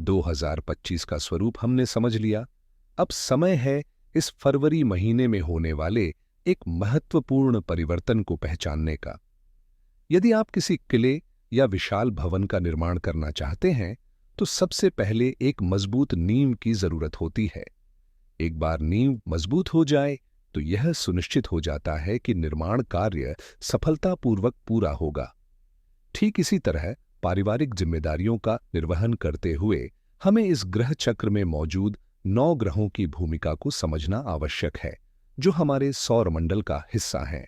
2025 का स्वरूप हमने समझ लिया। अब समय है इस फरवरी महीने में होने वाले एक महत्वपूर्ण परिवर्तन को पहचानने का। यदि आप किसी किले या विशाल भवन का निर्माण करना चाहते हैं, तो सबसे पहले एक मजबूत नींव की जरूरत होती है। एक बार नींव मजबूत हो जाए, तो यह सुनिश्चित हो जाता है कि निर्माण कार्य सफलतापूर्वक पूरा होगा। ठीक इसी तरह पारिवारिक जिम्मेदारियों का निर्वहन करते हुए हमें इस ग्रह चक्र में मौजूद 9 ग्रहों की भूमिका को समझना आवश्यक है, जो हमारे सौरमंडल का हिस्सा हैं।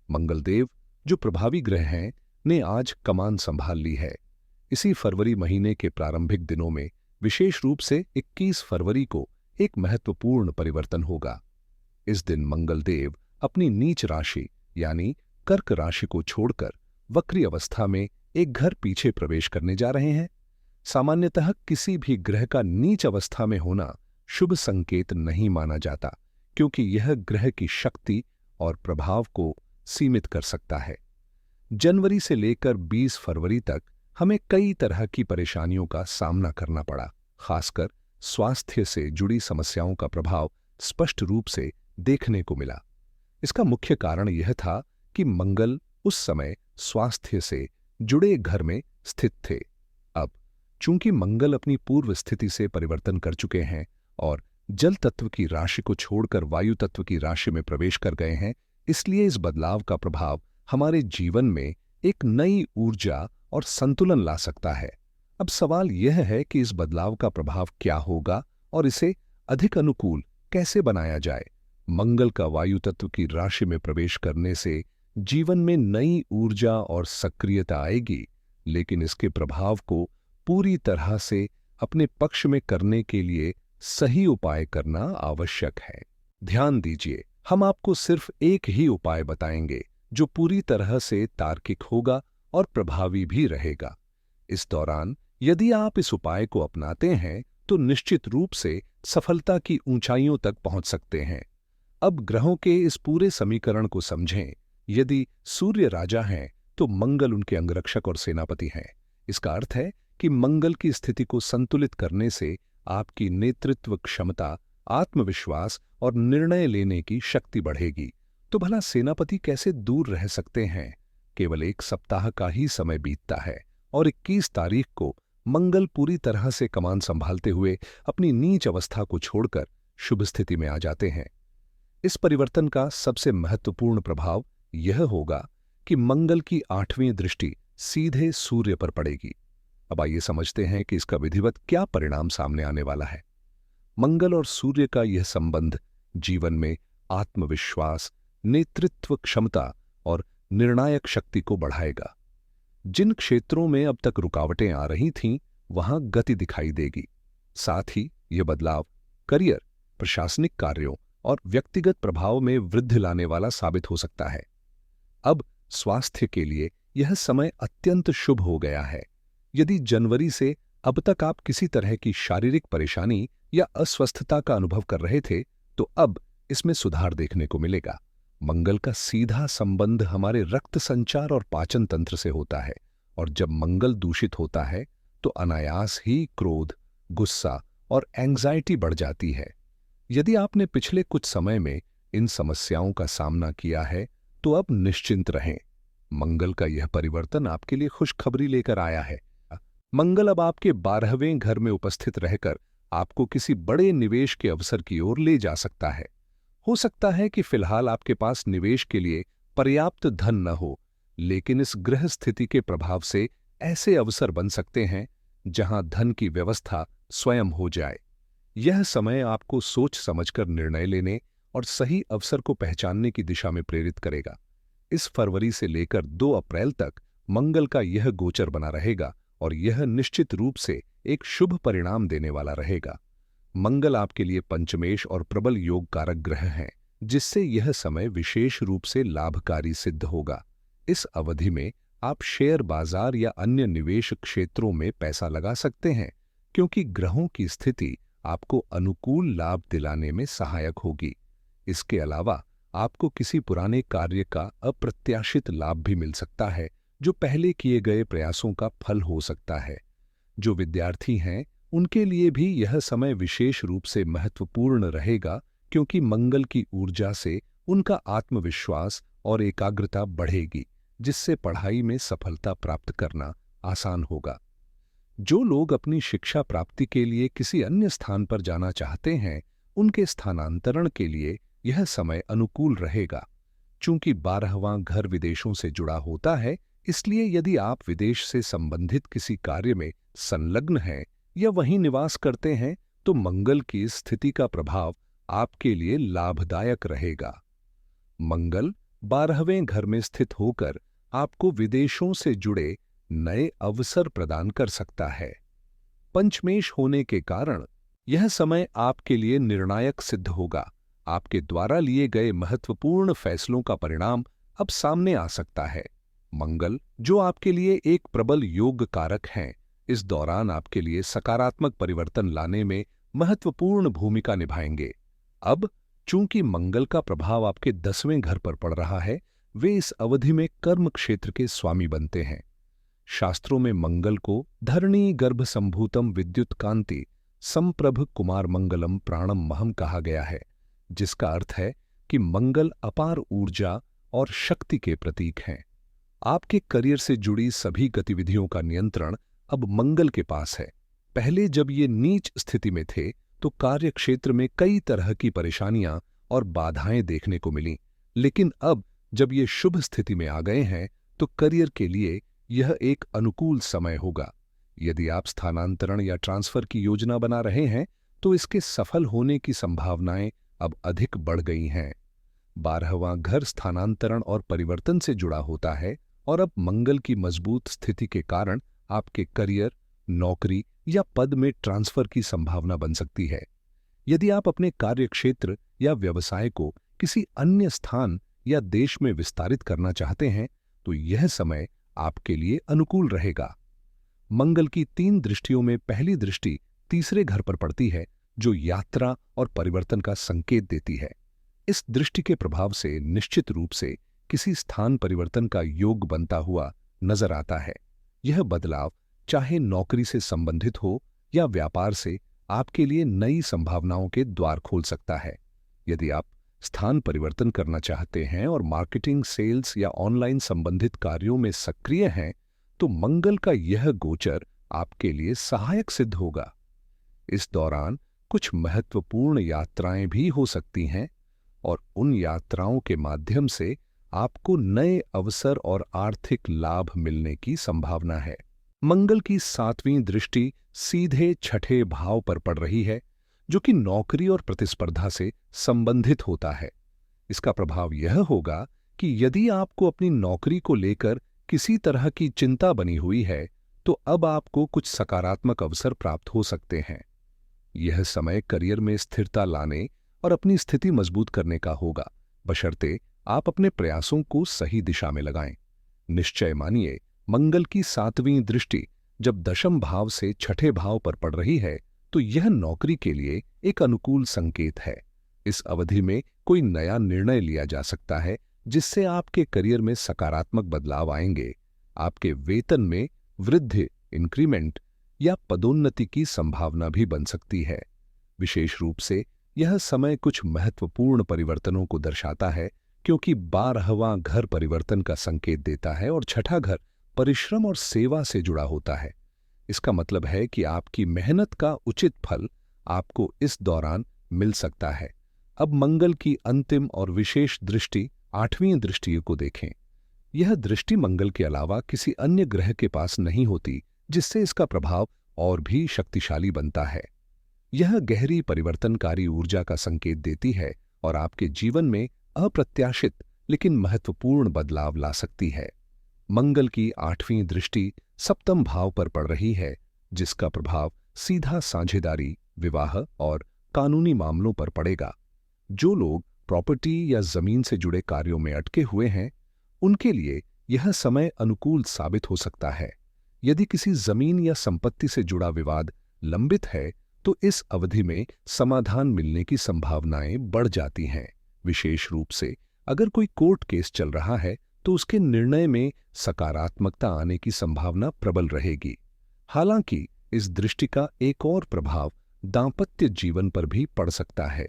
मंगलदेव, जो प्रभावी ग्रह हैं, ने आज कमान संभाल ली है। इसी फरवरी महीने के प्रारंभिक दिनों में, विशेष रूप से 21 फरवरी को, एक महत्वपूर्ण परिवर्तन होगा। इस दिन मंगलदेव अपनी नीच राशि यानी कर्क राशि को छोड़कर वक्री अवस्था में एक घर पीछे प्रवेश करने जा रहे हैं। सामान्यतः किसी भी ग्रह का नीच अवस्था में होना शुभ संकेत नहीं माना जाता, क्योंकि यह ग्रह की शक्ति और प्रभाव को सीमित कर सकता है। जनवरी से लेकर 20 फरवरी तक हमें कई तरह की परेशानियों का सामना करना पड़ा। खासकर स्वास्थ्य से जुड़ी समस्याओं का प्रभाव स्पष्ट रूप से देखने को मिला। इसका मुख्य कारण यह था कि मंगल उस समय स्वास्थ्य से जुड़े घर में स्थित थे। अब चूंकि मंगल अपनी पूर्व स्थिति से परिवर्तन कर चुके हैं और जल तत्व की राशि को छोड़कर वायु तत्व की राशि में प्रवेश कर गए हैं, इसलिए इस बदलाव का प्रभाव हमारे जीवन में एक नई ऊर्जा और संतुलन ला सकता है। अब सवाल यह है कि इस बदलाव का प्रभाव क्या होगा और इसे अधिक अनुकूल कैसे बनाया जाए। मंगल का वायु तत्व की राशि में प्रवेश करने से जीवन में नई ऊर्जा और सक्रियता आएगी, लेकिन इसके प्रभाव को पूरी तरह से अपने पक्ष में करने के लिए सही उपाय करना आवश्यक है। ध्यान दीजिए, हम आपको सिर्फ एक ही उपाय बताएंगे जो पूरी तरह से तार्किक होगा और प्रभावी भी रहेगा। इस दौरान यदि आप इस उपाय को अपनाते हैं, तो निश्चित रूप से सफलता की ऊंचाइयों तक पहुंच सकते हैं। अब ग्रहों के इस पूरे समीकरण को समझें। यदि सूर्य राजा हैं, तो मंगल उनके अंगरक्षक और सेनापति हैं। इसका अर्थ है कि मंगल की स्थिति को संतुलित करने से आपकी नेतृत्व क्षमता, आत्मविश्वास और निर्णय लेने की शक्ति बढ़ेगी। तो भला सेनापति कैसे दूर रह सकते हैं? केवल एक सप्ताह का ही समय बीतता है और 21 तारीख को मंगल पूरी तरह से कमान संभालते हुए अपनी नीच अवस्था को छोड़कर शुभ स्थिति में आ जाते हैं। इस परिवर्तन का सबसे महत्वपूर्ण प्रभाव यह होगा कि मंगल की 8वीं दृष्टि सीधे सूर्य पर पड़ेगी। अब आइए समझते हैं कि इसका विधिवत क्या परिणाम सामने आने वाला है। मंगल और सूर्य का यह संबंध जीवन में आत्मविश्वास, नेतृत्व क्षमता और निर्णायक शक्ति को बढ़ाएगा। जिन क्षेत्रों में अब तक रुकावटें आ रही थीं, वहां गति दिखाई देगी। साथ ही यह बदलाव करियर, प्रशासनिक कार्यों और व्यक्तिगत प्रभाव में वृद्धि लाने वाला साबित हो सकता है। अब स्वास्थ्य के लिए यह समय अत्यंत शुभ हो गया है। यदि जनवरी से अब तक आप किसी तरह की शारीरिक परेशानी या अस्वस्थता का अनुभव कर रहे थे, तो अब इसमें सुधार देखने को मिलेगा। मंगल का सीधा संबंध हमारे रक्त संचार और पाचन तंत्र से होता है, और जब मंगल दूषित होता है तो अनायास ही क्रोध, गुस्सा और एंग्जाइटी बढ़ जाती है। यदि आपने पिछले कुछ समय में इन समस्याओं का सामना किया है, तो अब निश्चिंत रहें। मंगल का यह परिवर्तन आपके लिए खुशखबरी लेकर आया है। मंगल अब आपके 12वें घर में उपस्थित रहकर आपको किसी बड़े निवेश के अवसर की ओर ले जा सकता है। हो सकता है कि फिलहाल आपके पास निवेश के लिए पर्याप्त धन न हो, लेकिन इस ग्रह स्थिति के प्रभाव से ऐसे अवसर बन सकते हैं जहां धन की व्यवस्था स्वयं हो जाए। यह समय आपको सोच समझकर निर्णय लेने और सही अवसर को पहचानने की दिशा में प्रेरित करेगा। इस फरवरी से लेकर 2 अप्रैल तक मंगल का यह गोचर बना रहेगा और यह निश्चित रूप से एक शुभ परिणाम देने वाला रहेगा। मंगल आपके लिए पंचमेश और प्रबल योग कारक ग्रह हैं, जिससे यह समय विशेष रूप से लाभकारी सिद्ध होगा। इस अवधि में आप शेयर बाजार या अन्य निवेश क्षेत्रों में पैसा लगा सकते हैं, क्योंकि ग्रहों की स्थिति आपको अनुकूल लाभ दिलाने में सहायक होगी। इसके अलावा आपको किसी पुराने कार्य का अप्रत्याशित लाभ भी मिल सकता है, जो पहले किए गए प्रयासों का फल हो सकता है। जो विद्यार्थी हैं, उनके लिए भी यह समय विशेष रूप से महत्वपूर्ण रहेगा, क्योंकि मंगल की ऊर्जा से उनका आत्मविश्वास और एकाग्रता बढ़ेगी, जिससे पढ़ाई में सफलता प्राप्त करना आसान होगा। जो लोग अपनी शिक्षा प्राप्ति के लिए किसी अन्य स्थान पर जाना चाहते हैं, उनके स्थानांतरण के लिए यह समय अनुकूल रहेगा। चूंकि 12वां घर विदेशों से जुड़ा होता है, इसलिए यदि आप विदेश से संबंधित किसी कार्य में संलग्न हैं या वहीं निवास करते हैं, तो मंगल की इस स्थिति का प्रभाव आपके लिए लाभदायक रहेगा। मंगल 12वें घर में स्थित होकर आपको विदेशों से जुड़े नए अवसर प्रदान कर सकता है। पंचमेश होने के कारण यह समय आपके लिए निर्णायक सिद्ध होगा। आपके द्वारा लिए गए महत्वपूर्ण फैसलों का परिणाम अब सामने आ सकता है। मंगल, जो आपके लिए एक प्रबल योग कारक हैं, इस दौरान आपके लिए सकारात्मक परिवर्तन लाने में महत्वपूर्ण भूमिका निभाएंगे। अब चूंकि मंगल का प्रभाव आपके 10वें घर पर पड़ रहा है, वे इस अवधि में कर्म क्षेत्र के स्वामी बनते हैं। शास्त्रों में मंगल को धरणी गर्भ संभूतम विद्युत कांति संप्रभ कुमार मंगलम प्राणम महम कहा गया है, जिसका अर्थ है कि मंगल अपार ऊर्जा और शक्ति के प्रतीक हैं। आपके करियर से जुड़ी सभी गतिविधियों का नियंत्रण अब मंगल के पास है। पहले जब ये नीच स्थिति में थे, तो कार्य क्षेत्र में कई तरह की परेशानियां और बाधाएं देखने को मिलीं, लेकिन अब जब ये शुभ स्थिति में आ गए हैं, तो करियर के लिए यह एक अनुकूल समय होगा। यदि आप स्थानांतरण या ट्रांसफर की योजना बना रहे हैं, तो इसके सफल होने की संभावनाएं अब अधिक बढ़ गई हैं। 12वां घर स्थानांतरण और परिवर्तन से जुड़ा होता है, और अब मंगल की मजबूत स्थिति के कारण आपके करियर, नौकरी या पद में ट्रांसफर की संभावना बन सकती है। यदि आप अपने कार्यक्षेत्र या व्यवसाय को किसी अन्य स्थान या देश में विस्तारित करना चाहते हैं, तो यह समय आपके लिए अनुकूल रहेगा। मंगल की 3 दृष्टियों में पहली दृष्टि तीसरे घर पर पड़ती है, जो यात्रा और परिवर्तन का संकेत देती है। इस दृष्टि के प्रभाव से निश्चित रूप से किसी स्थान परिवर्तन का योग बनता हुआ नजर आता है। यह बदलाव चाहे नौकरी से संबंधित हो या व्यापार से, आपके लिए नई संभावनाओं के द्वार खोल सकता है। यदि आप स्थान परिवर्तन करना चाहते हैं और मार्केटिंग, सेल्स या ऑनलाइन संबंधित कार्यों में सक्रिय हैं, तो मंगल का यह गोचर आपके लिए सहायक सिद्ध होगा। इस दौरान कुछ महत्वपूर्ण यात्राएं भी हो सकती हैं, और उन यात्राओं के माध्यम से आपको नए अवसर और आर्थिक लाभ मिलने की संभावना है। मंगल की 7वीं दृष्टि सीधे छठे भाव पर पड़ रही है, जो कि नौकरी और प्रतिस्पर्धा से संबंधित होता है। इसका प्रभाव यह होगा कि यदि आपको अपनी नौकरी को लेकर किसी तरह की चिंता बनी हुई है, तो अब आपको कुछ सकारात्मक अवसर प्राप्त हो सकते हैं। यह समय करियर में स्थिरता लाने और अपनी स्थिति मजबूत करने का होगा, बशर्ते आप अपने प्रयासों को सही दिशा में लगाएं। निश्चय मानिए, मंगल की 7वीं दृष्टि जब 10वें भाव से छठे भाव पर पड़ रही है, तो यह नौकरी के लिए एक अनुकूल संकेत है। इस अवधि में कोई नया निर्णय लिया जा सकता है, जिससे आपके करियर में सकारात्मक बदलाव आएंगे। आपके वेतन में वृद्धि, इंक्रीमेंट या पदोन्नति की संभावना भी बन सकती है। विशेष रूप से यह समय कुछ महत्वपूर्ण परिवर्तनों को दर्शाता है, क्योंकि 12वां घर परिवर्तन का संकेत देता है और छठा घर परिश्रम और सेवा से जुड़ा होता है। इसका मतलब है कि आपकी मेहनत का उचित फल आपको इस दौरान मिल सकता है। अब मंगल की अंतिम और विशेष दृष्टि 8वीं दृष्टि को देखें। यह दृष्टि मंगल के अलावा किसी अन्य ग्रह के पास नहीं होती, जिससे इसका प्रभाव और भी शक्तिशाली बनता है। यह गहरी परिवर्तनकारी ऊर्जा का संकेत देती है और आपके जीवन में अप्रत्याशित लेकिन महत्वपूर्ण बदलाव ला सकती है। मंगल की 8वीं दृष्टि 7वें भाव पर पड़ रही है, जिसका प्रभाव सीधा साझेदारी, विवाह और कानूनी मामलों पर पड़ेगा। जो लोग प्रॉपर्टी या जमीन से जुड़े कार्यों में अटके हुए हैं, उनके लिए यह समय अनुकूल साबित हो सकता है। यदि किसी जमीन या संपत्ति से जुड़ा विवाद लंबित है, तो इस अवधि में समाधान मिलने की संभावनाएं बढ़ जाती हैं। विशेष रूप से अगर कोई कोर्ट केस चल रहा है, तो उसके निर्णय में सकारात्मकता आने की संभावना प्रबल रहेगी। हालांकि इस दृष्टि का एक और प्रभाव दांपत्य जीवन पर भी पड़ सकता है।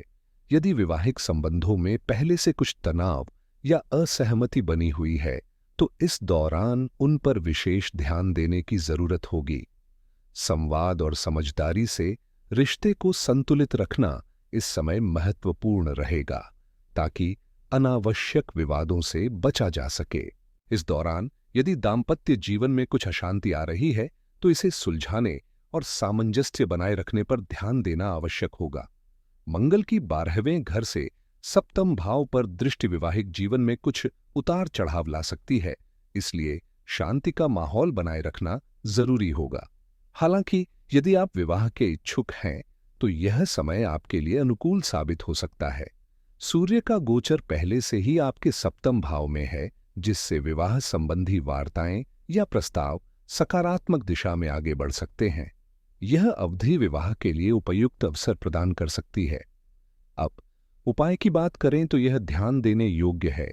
यदि वैवाहिक संबंधों में पहले से कुछ तनाव या असहमति बनी हुई है, तो इस दौरान उन पर विशेष ध्यान देने की जरूरत होगी। संवाद और समझदारी से रिश्ते को संतुलित रखना इस समय महत्वपूर्ण रहेगा, ताकि अनावश्यक विवादों से बचा जा सके। इस दौरान यदि दांपत्य जीवन में कुछ अशांति आ रही है, तो इसे सुलझाने और सामंजस्य बनाए रखने पर ध्यान देना आवश्यक होगा। मंगल की 12वें घर से सप्तम भाव पर दृष्टि वैवाहिक जीवन में कुछ उतार चढ़ाव ला सकती है, इसलिए शांति का माहौल बनाए रखना जरूरी होगा। हालांकि यदि आप विवाह के इच्छुक हैं, तो यह समय आपके लिए अनुकूल साबित हो सकता है। सूर्य का गोचर पहले से ही आपके सप्तम भाव में है, जिससे विवाह संबंधी वार्ताएं या प्रस्ताव सकारात्मक दिशा में आगे बढ़ सकते हैं। यह अवधि विवाह के लिए उपयुक्त अवसर प्रदान कर सकती है। अब उपाय की बात करें तो यह ध्यान देने योग्य है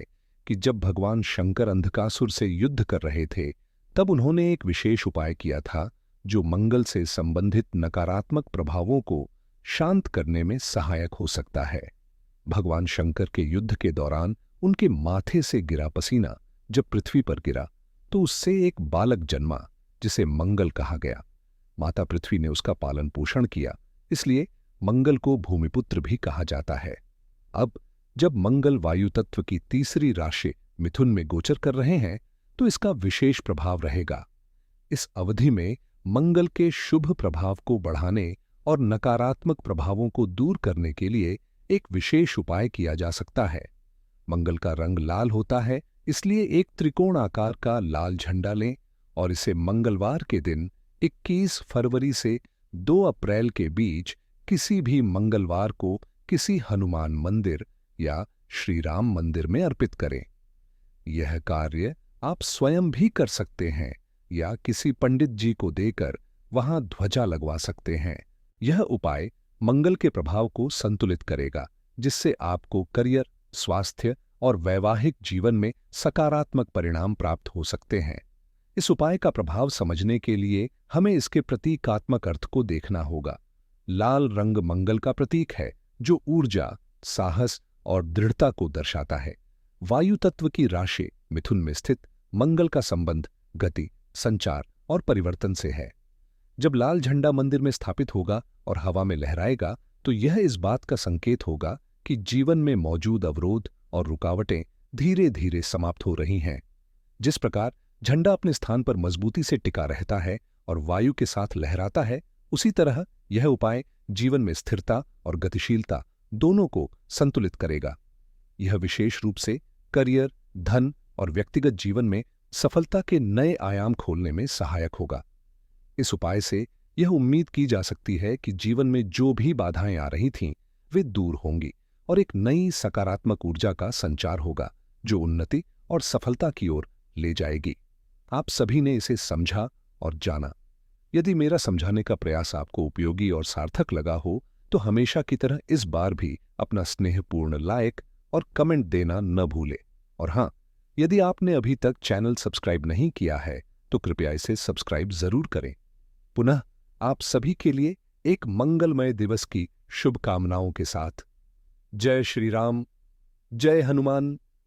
कि जब भगवान शंकर अंधकासुर से युद्ध कर रहे थे, तब उन्होंने एक विशेष उपाय किया था जो मंगल से संबंधित नकारात्मक प्रभावों को शांत करने में सहायक हो सकता है। भगवान शंकर के युद्ध के दौरान उनके माथे से गिरा पसीना जब पृथ्वी पर गिरा, तो उससे एक बालक जन्मा जिसे मंगल कहा गया। माता पृथ्वी ने उसका पालन पोषण किया, इसलिए मंगल को भूमिपुत्र भी कहा जाता है। अब जब मंगल वायु तत्व की तीसरी राशि मिथुन में गोचर कर रहे हैं, तो इसका विशेष प्रभाव रहेगा। इस अवधि में मंगल के शुभ प्रभाव को बढ़ाने और नकारात्मक प्रभावों को दूर करने के लिए एक विशेष उपाय किया जा सकता है। मंगल का रंग लाल होता है, इसलिए एक त्रिकोण आकार का लाल झंडा लें और इसे मंगलवार के दिन 21 फरवरी से 2 अप्रैल के बीच किसी भी मंगलवार को किसी हनुमान मंदिर या श्री राम मंदिर में अर्पित करें। यह कार्य आप स्वयं भी कर सकते हैं या किसी पंडित जी को देकर वहां ध्वजा लगवा सकते हैं। यह उपाय मंगल के प्रभाव को संतुलित करेगा, जिससे आपको करियर, स्वास्थ्य और वैवाहिक जीवन में सकारात्मक परिणाम प्राप्त हो सकते हैं। इस उपाय का प्रभाव समझने के लिए हमें इसके प्रतीकात्मक अर्थ को देखना होगा। लाल रंग मंगल का प्रतीक है, जो ऊर्जा, साहस और दृढ़ता को दर्शाता है। वायु तत्व की राशि मिथुन में स्थित मंगल का संबंध गति, संचार और परिवर्तन से है। जब लाल झंडा मंदिर में स्थापित होगा और हवा में लहराएगा, तो यह इस बात का संकेत होगा कि जीवन में मौजूद अवरोध और रुकावटें धीरे धीरे समाप्त हो रही हैं। जिस प्रकार झंडा अपने स्थान पर मजबूती से टिका रहता है और वायु के साथ लहराता है, उसी तरह यह उपाय जीवन में स्थिरता और गतिशीलता दोनों को संतुलित करेगा। यह विशेष रूप से करियर, धन और व्यक्तिगत जीवन में सफलता के नए आयाम खोलने में सहायक होगा। इस उपाय से यह उम्मीद की जा सकती है कि जीवन में जो भी बाधाएं आ रही थीं, वे दूर होंगी और एक नई सकारात्मक ऊर्जा का संचार होगा, जो उन्नति और सफलता की ओर ले जाएगी। आप सभी ने इसे समझा और जाना। यदि मेरा समझाने का प्रयास आपको उपयोगी और सार्थक लगा हो, तो हमेशा की तरह इस बार भी अपना स्नेहपूर्ण लाइक और कमेंट देना न भूलें। और हाँ, यदि आपने अभी तक चैनल सब्सक्राइब नहीं किया है, तो कृपया इसे सब्सक्राइब जरूर करें। पुनः आप सभी के लिए एक मंगलमय दिवस की शुभकामनाओं के साथ। जय श्री राम, जय हनुमान।